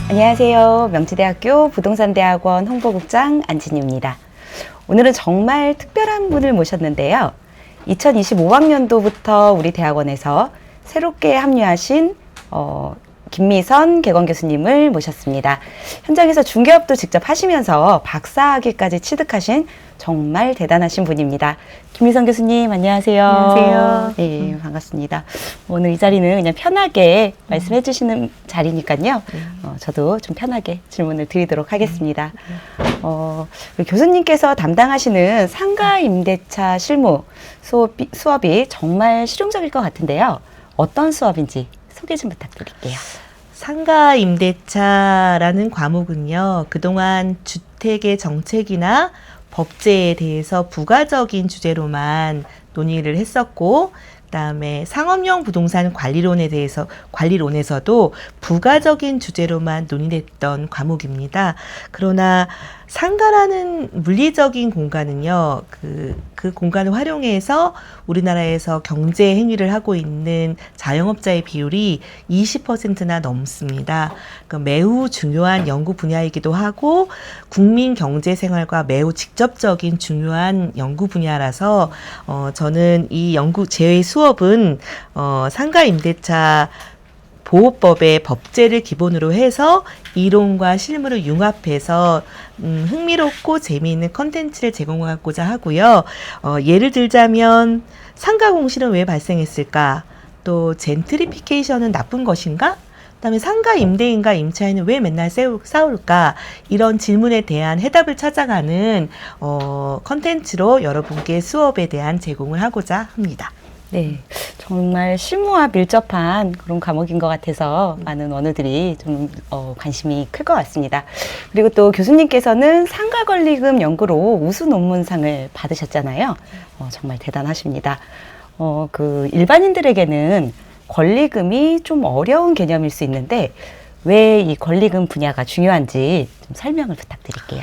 안녕하세요. 명지대학교 부동산대학원 홍보국장 안진희입니다. 오늘은 정말 특별한 분을 모셨는데요. 2025학년도부터 우리 대학원에서 새롭게 합류하신 김미선 개건 교수님을 모셨습니다. 현장에서 중개업도 직접 하시면서 박사학위까지 취득하신 정말 대단하신 분입니다. 김미선 교수님, 안녕하세요. 안녕하세요. 네, 반갑습니다. 오늘 이 자리는 그냥 편하게 말씀해 주시는 자리니까요. 저도 좀 편하게 질문을 드리도록 하겠습니다. 우리 교수님께서 담당하시는 상가 임대차 실무 수업이 정말 실용적일 것 같은데요. 어떤 수업인지 소개 좀 부탁드릴게요. 상가 임대차라는 과목은요, 그동안 주택의 정책이나 법제에 대해서 부가적인 주제로만 논의를 했었고, 그다음에 상업용 부동산 관리론에서도 부가적인 주제로만 논의됐던 과목입니다. 그러나 상가라는 물리적인 공간은요, 그 공간을 활용해서 우리나라에서 경제 행위를 하고 있는 자영업자의 비율이 20%나 넘습니다. 그러니까 매우 중요한 연구 분야이기도 하고 국민 경제 생활과 매우 직접적인 중요한 연구 분야라서 저는 제 수업은 상가 임대차 보호법의 법제를 기본으로 해서 이론과 실무를 융합해서 흥미롭고 재미있는 컨텐츠를 제공하고자 하고요. 예를 들자면 상가 공실은 왜 발생했을까? 또 젠트리피케이션은 나쁜 것인가? 그다음에 상가 임대인과 임차인은 왜 맨날 싸울까? 이런 질문에 대한 해답을 찾아가는 컨텐츠로 여러분께 수업에 대한 제공을 하고자 합니다. 네, 정말 실무와 밀접한 그런 과목인 것 같아서 많은 원우들이 좀 관심이 클 것 같습니다. 그리고 또 교수님께서는 상가권리금 연구로 우수 논문상을 받으셨잖아요. 정말 대단하십니다. 그 일반인들에게는 권리금이 좀 어려운 개념일 수 있는데 왜 이 권리금 분야가 중요한지 좀 설명을 부탁드릴게요.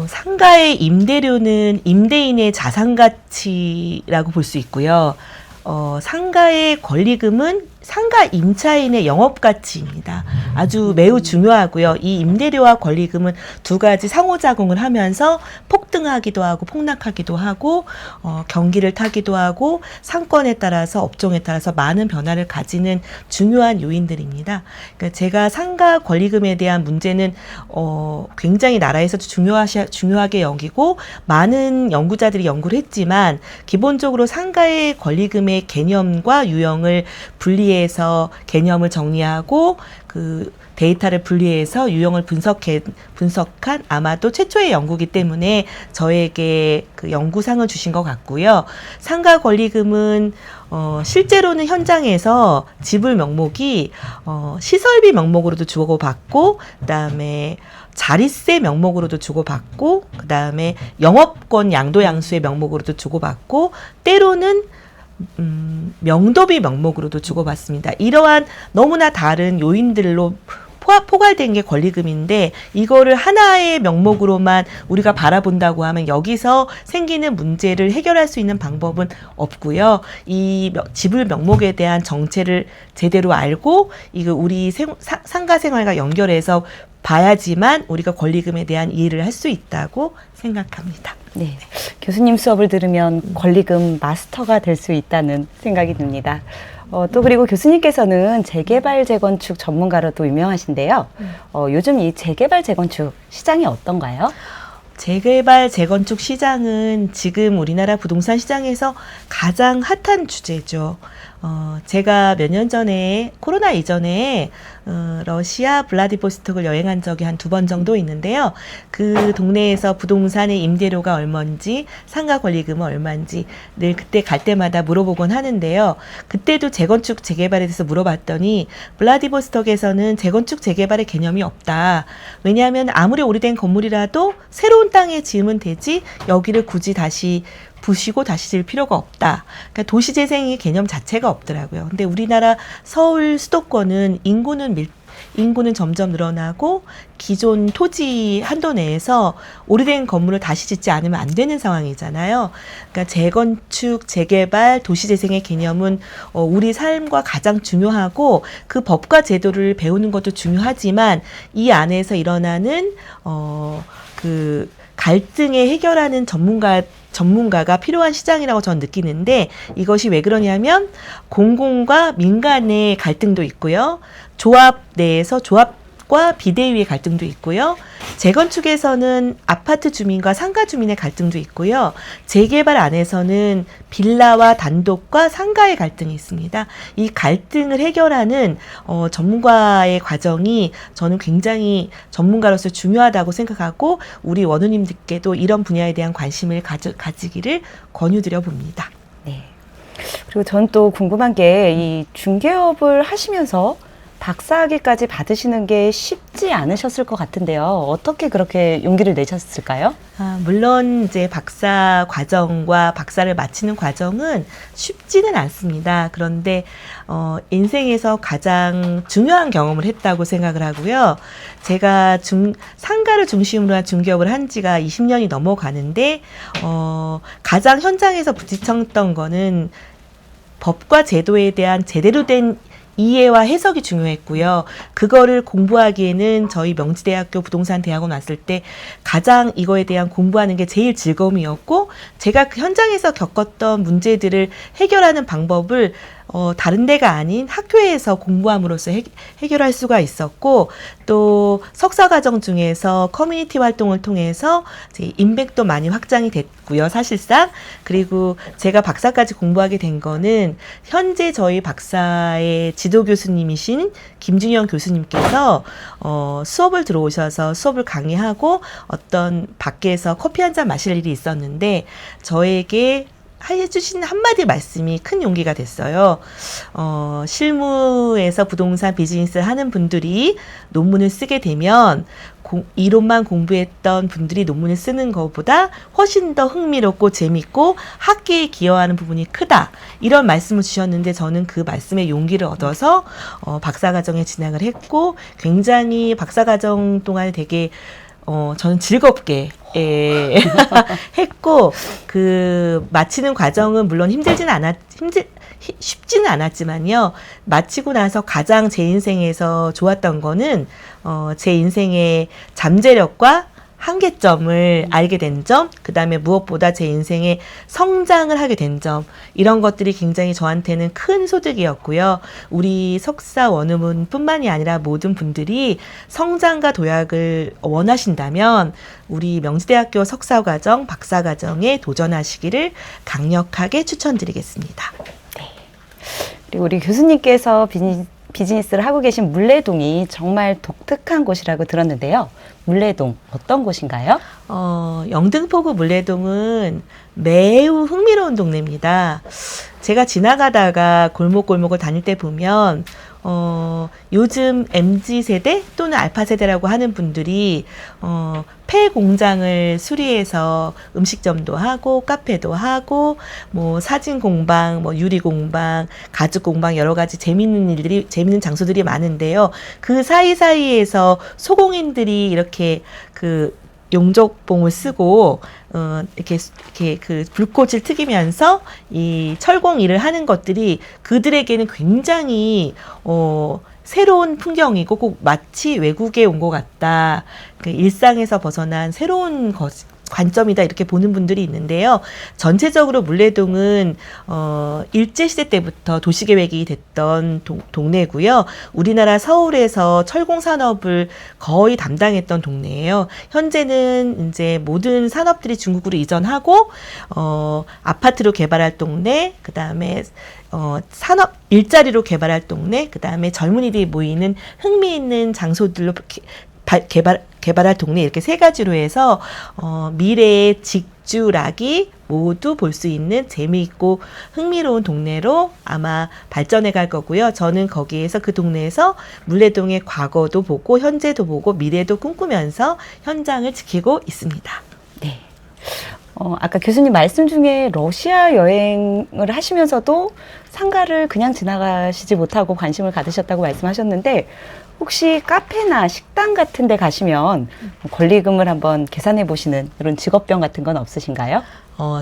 상가의 임대료는 임대인의 자산 가치라고 볼 수 있고요. 상가의 권리금은 상가 임차인의 영업 가치입니다. 아주 매우 중요하고요. 이 임대료와 권리금은 두 가지 상호작용을 하면서 폭등하기도 하고 폭락하기도 하고 경기를 타기도 하고 상권에 따라서 업종에 따라서 많은 변화를 가지는 중요한 요인들입니다. 그러니까 제가 상가 권리금에 대한 문제는 굉장히 나라에서도 중요하게 여기고 많은 연구자들이 연구를 했지만 기본적으로 상가의 권리금의 개념과 유형을 분리해서 개념을 정리하고 그 데이터를 분리해서 유형을 분석한 아마도 최초의 연구이기 때문에 저에게 그 연구상을 주신 것 같고요. 상가 권리금은 실제로는 현장에서 지불 명목이 시설비 명목으로도 주고받고 그다음에 자리세 명목으로도 주고받고 그다음에 영업권 양도양수의 명목으로도 주고받고 때로는 명도비 명목으로도 주고받습니다. 이러한 너무나 다른 요인들로 포괄된 게 권리금인데 이거를 하나의 명목으로만 우리가 바라본다고 하면 여기서 생기는 문제를 해결할 수 있는 방법은 없고요. 이 지불 명목에 대한 정체를 제대로 알고 이거 우리 상가 생활과 연결해서 봐야지만 우리가 권리금에 대한 이해를 할 수 있다고 생각합니다. 네, 교수님 수업을 들으면 권리금 마스터가 될 수 있다는 생각이 듭니다. 또 그리고 교수님께서는 재개발 재건축 전문가로도 유명하신데요. 요즘 이 재개발 재건축 시장이 어떤가요? 재개발 재건축 시장은 지금 우리나라 부동산 시장에서 가장 핫한 주제죠. 제가 몇 년 전에 코로나 이전에 러시아 블라디보스톡을 여행한 적이 한 2번 정도 있는데요. 그 동네에서 부동산의 임대료가 얼마인지 상가 권리금은 얼마인지 늘 그때 갈 때마다 물어보곤 하는데요. 그때도 재건축 재개발에 대해서 물어봤더니 블라디보스톡에서는 재건축 재개발의 개념이 없다. 왜냐하면 아무리 오래된 건물이라도 새로운 땅에 지으면 되지 여기를 굳이 다시 부시고 다시 지을 필요가 없다. 그러니까 도시재생의 개념 자체가 없더라고요. 근데 우리나라 서울 수도권은 인구는 인구는 점점 늘어나고 기존 토지 한도 내에서 오래된 건물을 다시 짓지 않으면 안 되는 상황이잖아요. 그러니까 재건축, 재개발, 도시재생의 개념은 우리 삶과 가장 중요하고 그 법과 제도를 배우는 것도 중요하지만 이 안에서 일어나는 그 갈등에 해결하는 전문가가 필요한 시장이라고 저는 느끼는데 이것이 왜 그러냐면 공공과 민간의 갈등도 있고요. 조합 내에서 조합과 비대위의 갈등도 있고요. 재건축에서는 아파트 주민과 상가 주민의 갈등도 있고요. 재개발 안에서는 빌라와 단독과 상가의 갈등이 있습니다. 이 갈등을 해결하는 전문가의 과정이 저는 굉장히 전문가로서 중요하다고 생각하고 우리 원우님들께도 이런 분야에 대한 관심을 가지기를 권유드려 봅니다. 네. 그리고 전 또 궁금한 게 이 중개업을 하시면서 박사학위까지 받으시는 게 쉽지 않으셨을 것 같은데요. 어떻게 그렇게 용기를 내셨을까요? 물론 이제 박사 과정과 박사를 마치는 과정은 쉽지는 않습니다. 그런데 인생에서 가장 중요한 경험을 했다고 생각을 하고요. 제가 상가를 중심으로 한 중개업을 한 지가 20년이 넘어가는데 가장 현장에서 부딪혔던 거는 법과 제도에 대한 제대로 된 이해와 해석이 중요했고요. 그거를 공부하기에는 저희 명지대학교 부동산대학원 왔을 때 가장 이거에 대한 공부하는 게 제일 즐거움이었고 제가 그 현장에서 겪었던 문제들을 해결하는 방법을 다른 데가 아닌 학교에서 공부함으로써 해결할 수가 있었고 또 석사과정 중에서 커뮤니티 활동을 통해서 제 인맥도 많이 확장이 됐고요. 사실상. 그리고 제가 박사까지 공부하게 된 거는 현재 저희 박사의 지도 교수님이신 김준영 교수님께서 수업을 들어오셔서 수업을 강의하고 어떤 밖에서 커피 한 잔 마실 일이 있었는데 저에게 해주신 한마디 말씀이 큰 용기가 됐어요. 실무에서 부동산 비즈니스를 하는 분들이 논문을 쓰게 되면 이론만 공부했던 분들이 논문을 쓰는 것보다 훨씬 더 흥미롭고 재밌고 학계에 기여하는 부분이 크다. 이런 말씀을 주셨는데 저는 그 말씀에 용기를 얻어서 박사과정에 진학을 했고 굉장히 박사과정 동안 되게 저는 즐겁게 했고 그 마치는 과정은 물론 쉽지는 않았지만요. 마치고 나서 가장 제 인생에서 좋았던 거는 제 인생의 잠재력과 한계점을 알게 된 점, 그 다음에 무엇보다 제 인생의 성장을 하게 된 점, 이런 것들이 굉장히 저한테는 큰 소득이었고요. 우리 석사 원우문 뿐만이 아니라 모든 분들이 성장과 도약을 원하신다면 우리 명지대학교 석사과정, 박사과정에 도전하시기를 강력하게 추천드리겠습니다. 네. 그리고 우리 교수님께서 비즈니스를 하고 계신 물레동이 정말 독특한 곳이라고 들었는데요. 물레동 어떤 곳인가요? 영등포구 물레동은 매우 흥미로운 동네입니다. 제가 지나가다가 골목골목을 다닐 때 보면 요즘 MZ세대 또는 알파세대라고 하는 분들이 폐 공장을 수리해서 음식점도 하고 카페도 하고 뭐 사진 공방, 뭐 유리 공방, 가죽 공방 여러 가지 재밌는 장소들이 많은데요. 그 사이사이에서 소공인들이 이렇게 그 용접봉을 쓰고 이렇게 그 불꽃을 튀기면서 이 철공 일을 하는 것들이 그들에게는 굉장히 새로운 풍경이고 꼭 마치 외국에 온 것 같다. 그 일상에서 벗어난 새로운 관점이다 이렇게 보는 분들이 있는데요. 전체적으로 물레동은 일제시대 때부터 도시계획이 됐던 동네고요. 우리나라 서울에서 철공산업을 거의 담당했던 동네예요. 현재는 이제 모든 산업들이 중국으로 이전하고 아파트로 개발할 동네, 그 다음에 산업 일자리로 개발할 동네, 그 다음에 젊은이들이 모이는 흥미있는 장소들로 개발할 동네 이렇게 세 가지로 해서 미래의 직주락이 모두 볼 수 있는 재미있고 흥미로운 동네로 아마 발전해 갈 거고요. 저는 거기에서 그 동네에서 물레동의 과거도 보고 현재도 보고 미래도 꿈꾸면서 현장을 지키고 있습니다. 네. 아까 교수님 말씀 중에 러시아 여행을 하시면서도 상가를 그냥 지나가시지 못하고 관심을 가지셨다고 말씀하셨는데 혹시 카페나 식당 같은 데 가시면 권리금을 한번 계산해 보시는 그런 직업병 같은 건 없으신가요?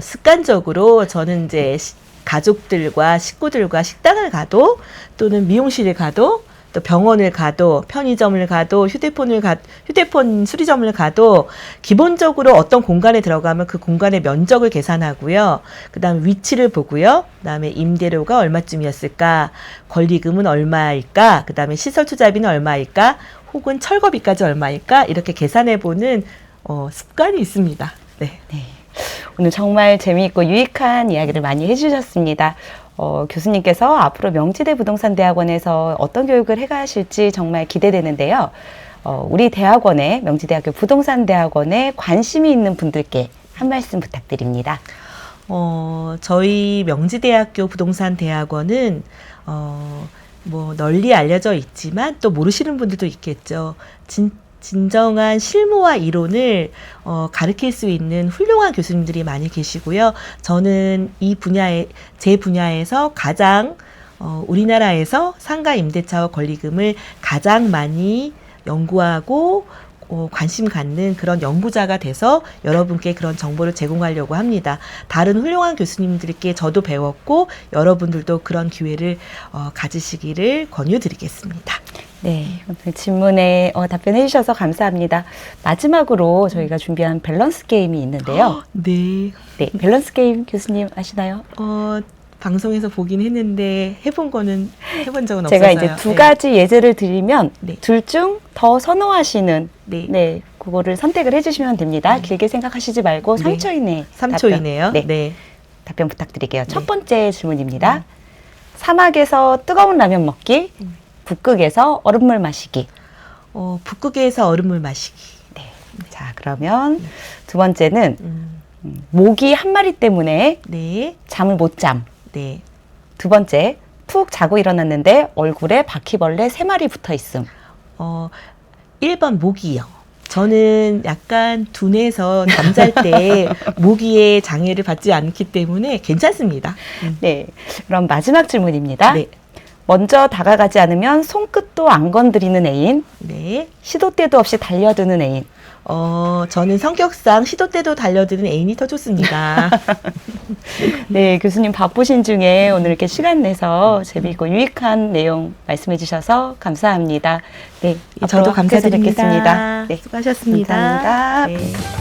습관적으로 저는 이제 가족들과 식구들과 식당을 가도 또는 미용실을 가도 또 병원을 가도 편의점을 가도 휴대폰 수리점을 가도 기본적으로 어떤 공간에 들어가면 그 공간의 면적을 계산하고요. 그다음에 위치를 보고요. 그다음에 임대료가 얼마쯤이었을까? 권리금은 얼마일까? 그다음에 시설 투자비는 얼마일까? 혹은 철거비까지 얼마일까? 이렇게 계산해 보는 습관이 있습니다. 네. 네. 오늘 정말 재미있고 유익한 이야기를 많이 해주셨습니다. 교수님께서 앞으로 명지대 부동산대학원에서 어떤 교육을 해가실지 정말 기대되는데요. 우리 대학원에, 명지대학교 부동산대학원에 관심이 있는 분들께 한 말씀 부탁드립니다. 저희 명지대학교 부동산대학원은 뭐 널리 알려져 있지만 또 모르시는 분들도 있겠죠. 진정한 실무와 이론을 가르칠 수 있는 훌륭한 교수님들이 많이 계시고요. 저는 제 분야에서 가장 우리나라에서 상가 임대차와 권리금을 가장 많이 연구하고 관심 갖는 그런 연구자가 돼서 여러분께 그런 정보를 제공하려고 합니다. 다른 훌륭한 교수님들께 저도 배웠고 여러분들도 그런 기회를 가지시기를 권유드리겠습니다. 네, 오늘 질문에 답변해 주셔서 감사합니다. 마지막으로 저희가 준비한 밸런스 게임이 있는데요. 네. 네, 밸런스 게임 교수님 아시나요? 방송에서 보긴 했는데 해본 적은 없어서요. 제가 이제 두 가지 예제를 드리면 네. 둘 중 더 선호하시는 네. 그거를 선택을 해주시면 됩니다. 네. 길게 생각하시지 말고 네. 3초 이내 3초 이내요? 네. 답변 부탁드릴게요. 첫 번째 질문입니다. 사막에서 뜨거운 라면 먹기, 북극에서 얼음물 마시기. 북극에서 얼음물 마시기. 네. 자, 그러면 두 번째는 모기 한 마리 때문에 네. 잠을 못 잠. 네. 두 번째, 푹 자고 일어났는데 얼굴에 바퀴벌레 3마리 붙어 있음. 1번 모기요. 저는 약간 둔해서 잠잘 때 모기의 장애를 받지 않기 때문에 괜찮습니다. 네. 그럼 마지막 질문입니다. 네. 먼저 다가가지 않으면 손끝도 안 건드리는 애인, 네. 시도 때도 없이 달려드는 애인. 저는 성격상 시도 때도 달려드는 애인이 더 좋습니다. 네, 교수님 바쁘신 중에 오늘 이렇게 시간 내서 재미있고 유익한 내용 말씀해 주셔서 감사합니다. 네, 저도 앞으로 학교에서 감사드립니다. 뵙겠습니다. 네, 수고하셨습니다. 감사합니다. 네.